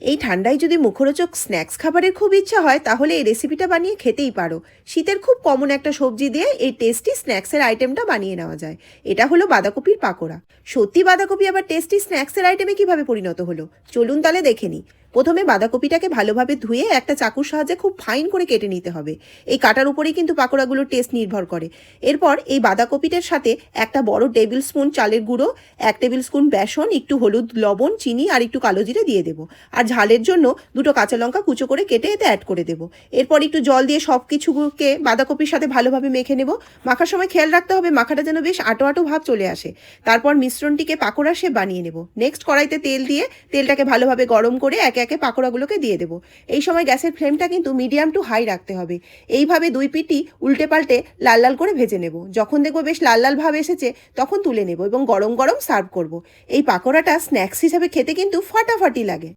এই ঠান্ডায় যদি মুখরোচক স্ন্যাক্স খাবারের খুব ইচ্ছা হয় তাহলে এই রেসিপিটা বানিয়ে খেতেই পারো। শীতের খুব কমন একটা সবজি দিয়ে এই টেস্টি স্ন্যাক্সের আইটেমটা বানিয়ে নেওয়া যায়। এটা হলো বাঁধাকপির পাকোড়া। সত্যি বাঁধাকপি আবার টেস্টি স্ন্যাক্সের আইটেমে কিভাবে পরিণত হলো চলুন তাহলে দেখে নিই। প্রথমে বাঁধাকপিটাকে ভালোভাবে ধুয়ে একটা চাকুর সাহায্যে খুব ফাইন করে কেটে নিতে হবে। এই কাটার উপরেই কিন্তু পাকোড়াগুলোর টেস্ট নির্ভর করে। এরপর এই বাঁধাকপিটার সাথে একটা বড় টেবিল স্পুন চালের গুঁড়ো, 1 টেবিল স্পুন বেসন, একটু হলুদ, লবণ, চিনি আর একটু কালো জিরে দিয়ে দেবো। আর ঝালের জন্য 2টো কাঁচা লঙ্কা কুচো করে কেটে এতে অ্যাড করে দেবো। এরপর একটু জল দিয়ে সব কিছুকে বাঁধাকপির সাথে ভালোভাবে মেখে নেব। মাখার সময় খেয়াল রাখতে হবে মাখাটা যেন বেশ আটো আটো ভাব চলে আসে। তারপর মিশ্রণটিকে পাকোড়া শেপ বানিয়ে নেব। নেক্সট কড়াইতে তেল দিয়ে তেলটাকে ভালোভাবে গরম করে একে একে পাকোড়াগুলোকে দিয়ে দেবো। এই সময় গ্যাসের ফ্লেমটা কিন্তু মিডিয়াম টু হাই রাখতে হবে। এইভাবে দুই পিঠই উল্টে পাল্টে লাল লাল করে ভেজে নেব। যখন দেখবো বেশ লাল লাল ভাব এসেছে তখন তুলে নেব এবং গরম গরম সার্ভ করব। এই পাকোড়াটা স্ন্যাক্স হিসাবে খেতে কিন্তু ফাটাফাটি লাগে।